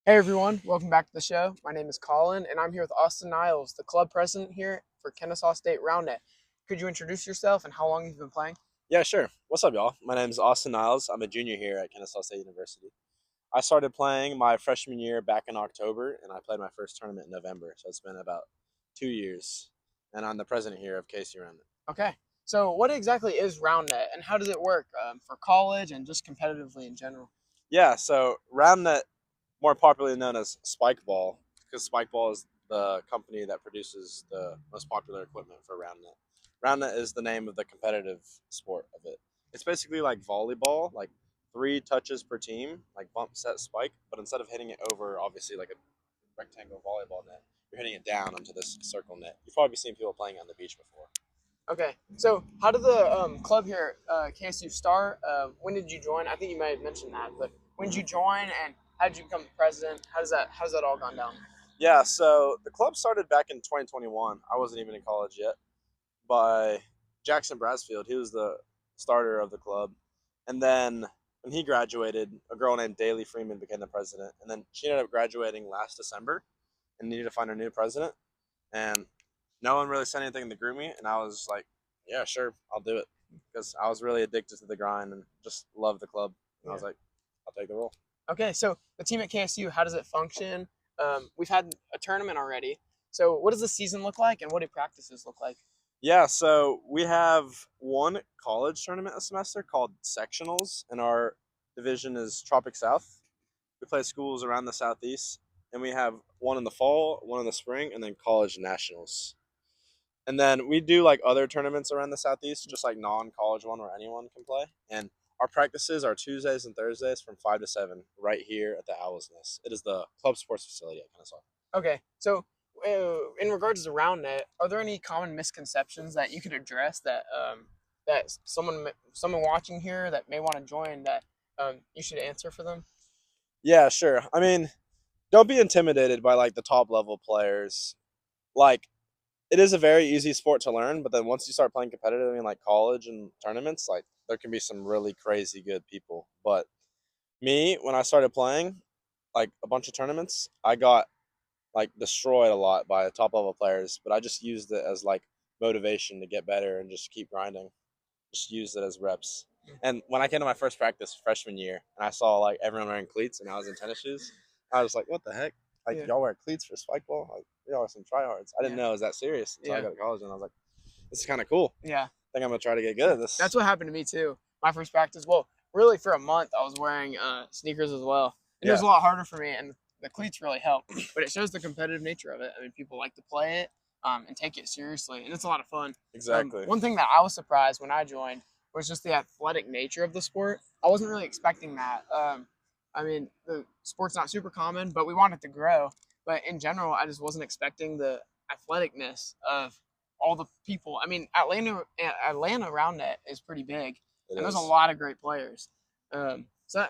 Hey everyone, welcome back to the show. My name is Colin, and I'm here with Austin Niles, the club president here for Kennesaw State Roundnet. Could you introduce yourself and how long you've been playing? Yeah, sure. What's up, y'all? My name is Austin Niles. I'm a junior here at Kennesaw State University. I started playing my freshman year back in October, and I played my first tournament in November. So it's been about 2 years, and I'm the president here of KSU Roundnet. Okay, so what exactly is Roundnet, and how does it work for college and just competitively in general? Yeah, so Roundnet, more popularly known as Spike Ball, because Spike Ball is the company that produces the most popular equipment for Roundnet. Roundnet is the name of the competitive sport of it. It's basically like volleyball, like 3 touches per team, like bump, set, spike, but instead of hitting it over, obviously, like a rectangle volleyball net, you're hitting it down onto this circle net. You've probably seen people playing it on the beach before. Okay, so how did the club here, KSU, start? When did you join? I think you might have mentioned that, but when did you join, and how did you become the president? How's that all gone down? Yeah, so the club started back in 2021. I wasn't even in college yet. By Jackson Brasfield. He was the starter of the club. And then when he graduated, a girl named Daly Freeman became the president. And then she ended up graduating last December and needed to find a new president. And no one really said anything to group me. And I was like, yeah, sure, I'll do it. Because I was really addicted to the grind and just loved the club. And I was like, I'll take the role. Okay, so the team at KSU, how does it function? We've had a tournament already. So what does the season look like, and what do practices look like? Yeah, so we have one college tournament a semester called sectionals, and our division is Tropic South. We play schools around the southeast, and we have one in the fall, one in the spring, and then college nationals. And then we do like other tournaments around the southeast, just like non-college one where anyone can play. And our practices are Tuesdays and Thursdays from 5 to 7, right here at the Owl's Nest. It is the club sports facility at Kennesaw. Okay, so in regards to RoundNet, are there any common misconceptions that you could address that someone watching here that may want to join that you should answer for them? Yeah, sure. I mean, don't be intimidated by like the top level players. Like, it is a very easy sport to learn, but then once you start playing competitively in like college and tournaments, like there can be some really crazy good people. But me, when I started playing like a bunch of tournaments, I got like destroyed a lot by top level players, but I just used it as like motivation to get better and just keep grinding. Just used it as reps. And when I came to my first practice freshman year and I saw like everyone wearing cleats and I was in tennis shoes, I was like, what the heck? Like, Yeah, y'all wear cleats for spike ball? Like, y'all are some tryhards. I didn't yeah, know it was that serious until I yeah, got to college, and I was like, this is kind of cool. yeah. I think I'm going to try to get good at That's this. what happened to me too. My first practice, well, really for a month, I was wearing sneakers as well, and it was Yeah, a lot harder for me. And the cleats really help, but it shows the competitive nature of it. I mean, people like to play it and take it seriously, and it's a lot of fun. exactly. One thing that I was surprised when I joined was just the athletic nature of the sport. I wasn't really expecting that. I mean, the sport's not super common, but we want it to grow. But in general, I just wasn't expecting the athleticness of all the people. I mean, Atlanta Roundnet is pretty big, It and there's a is. lot of great players. So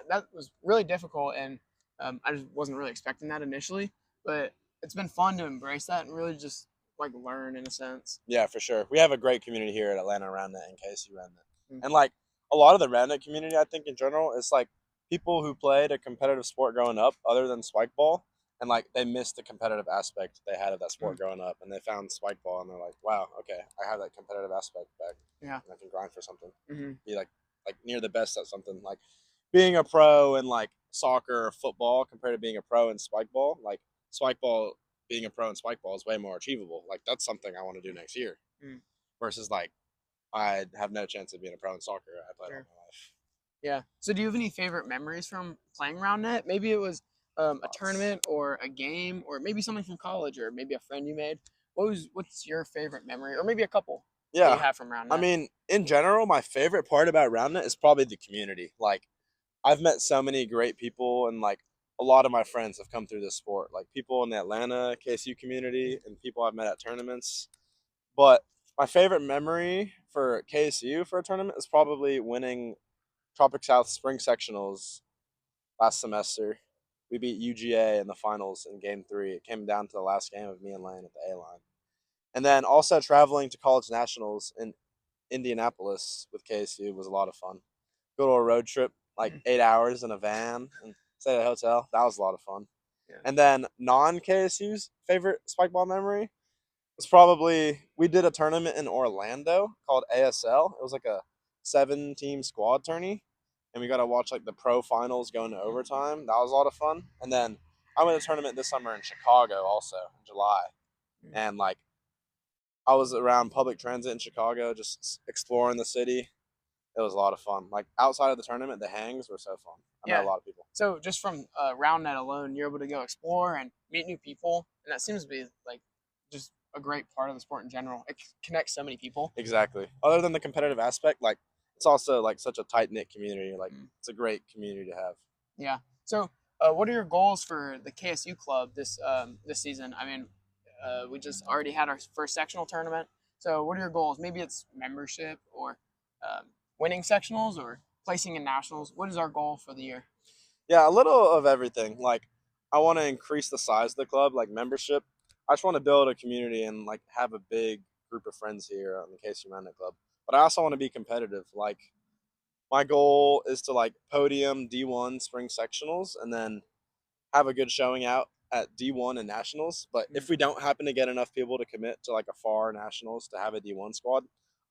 that was really difficult, and I just wasn't really expecting that initially. But it's been fun to embrace that and really just like learn in a sense. Yeah, for sure. We have a great community here at Atlanta Roundnet and KSU Roundnet. Mm. And like a lot of the Roundnet community, I think in general, it's like people who played a competitive sport growing up other than spike ball, and like they missed the competitive aspect they had of that sport Mm. growing up, and they found spike ball and they're like, wow, okay, I have that competitive aspect back, Yeah. and I can grind for something, Hmm. be like near the best at something. Like being a pro in like soccer or football compared to being a pro in spike ball, like spike ball, being a pro in spike ball is way more achievable. Like that's something I want to do next year. Mm. Versus like I have no chance of being a pro in soccer. I played all Sure. my life. Yeah. So, do you have any favorite memories from playing RoundNet? Maybe it was a Lots. tournament or a game, or maybe something from college, or maybe a friend you made. What's your favorite memory, or maybe a couple that you Yeah. have from I RoundNet? mean, in general, my favorite part about Roundnet is probably the community. Like I've met so many great people, and like a lot of my friends have come through this sport. Like people in the Atlanta KSU community and people I've met at tournaments. But my favorite memory for KSU for a tournament is probably winning Tropic South Spring Sectionals last semester. We beat UGA in the finals in game 3. It came down to the last game of me and Lane at the A line. And then also traveling to college nationals in Indianapolis with KSU was a lot of fun. Go to a road trip, like 8 hours in a van and stay at a hotel. That was a lot of fun. Yeah. And then non-KSU's favorite spike ball memory was probably we did a tournament in Orlando called ASL. It was like a 7-team squad tourney, and we got to watch like the pro finals go into overtime. That was a lot of fun. And then I went to a tournament this summer in Chicago also in July, and like I was around public transit in Chicago, just exploring the city. It was a lot of fun. Like outside of the tournament, the hangs were so fun. I met a Yeah. lot of people. So just from Roundnet alone, you're able to go explore and meet new people, and that seems to be like just a great part of the sport in general. It connects so many people. Exactly. Other than the competitive aspect, like it's also like such a tight knit community. Like Mm. it's a great community to have. Yeah. So, what are your goals for the KSU club this season? I mean, we just already had our first sectional tournament. So, what are your goals? Maybe it's membership or um, winning sectionals or placing in nationals. What is our goal for the year? Yeah, a little of everything. Like I want to increase the size of the club, like membership. I just want to build a community and like have a big group of friends here on the KSU Roundnet Club. But I also want to be competitive. Like my goal is to like podium D1 spring sectionals and then have a good showing out at D1 and nationals. But if we don't happen to get enough people to commit to like a far nationals to have a D1 squad,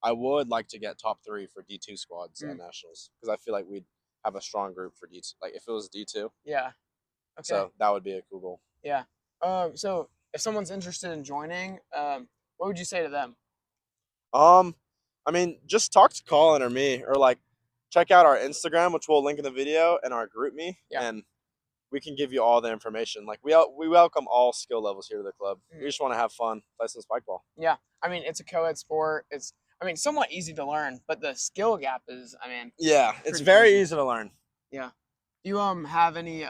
I would like to get top 3 for D2 squads at nationals because I feel like we'd have a strong group for D2. Like if it was D2, Yeah. Okay. so that would be a cool goal. Yeah. So if someone's interested in joining, what would you say to them? I mean, just talk to Colin or me, or like check out our Instagram, which we'll link in the video, and our group me, and we can give you all the information. Like we welcome all skill levels here to the club. We just want to have fun, play some spike ball. Yeah, I mean it's a co-ed sport. It's somewhat easy to learn, but the skill gap is Yeah, it's pretty very crazy. easy to learn. Yeah. Do you have any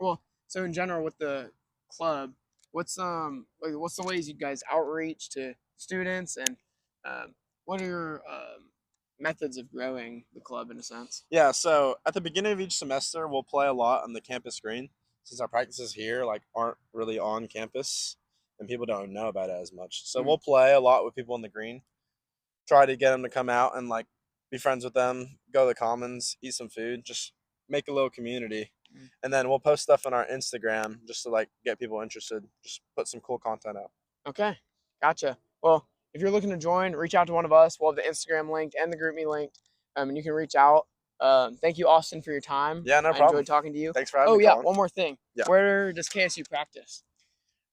well, so in general with the club, what's what's the ways you guys outreach to students, and what are your methods of growing the club in a sense? Yeah, so at the beginning of each semester, we'll play a lot on the campus green since our practices here like aren't really on campus and people don't know about it as much. So we'll play a lot with people in the green, try to get them to come out and like be friends with them, go to the commons, eat some food, just make a little community. And then we'll post stuff on our Instagram just to like get people interested, just put some cool content out. Okay, gotcha. Well, if you're looking to join, reach out to one of us. We'll have the Instagram linked and the group me linked, and you can reach out. Thank you, Austin, for your time. Yeah, no I problem. enjoyed talking to you. Thanks for having me, yeah, Colin. one more thing. Yeah. Where does KSU practice?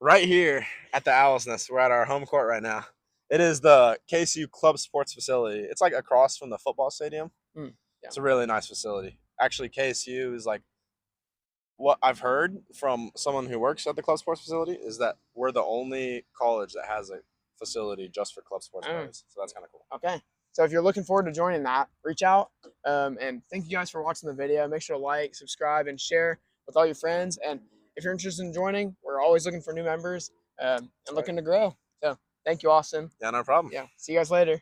Right here at the Owl's Nest. We're at our home court right now. It is the KSU Club Sports Facility. It's like across from the football stadium. Yeah. It's a really nice facility. Actually, KSU is like what I've heard from someone who works at the club sports facility is that we're the only college that has a facility just for club sports players. So that's kind of cool. Okay. So if you're looking forward to joining that, reach out. And thank you guys for watching the video. Make sure to like, subscribe, and share with all your friends. And if you're interested in joining, we're always looking for new members and looking to grow. So thank you, Austin. Yeah, no problem. Yeah. See you guys later.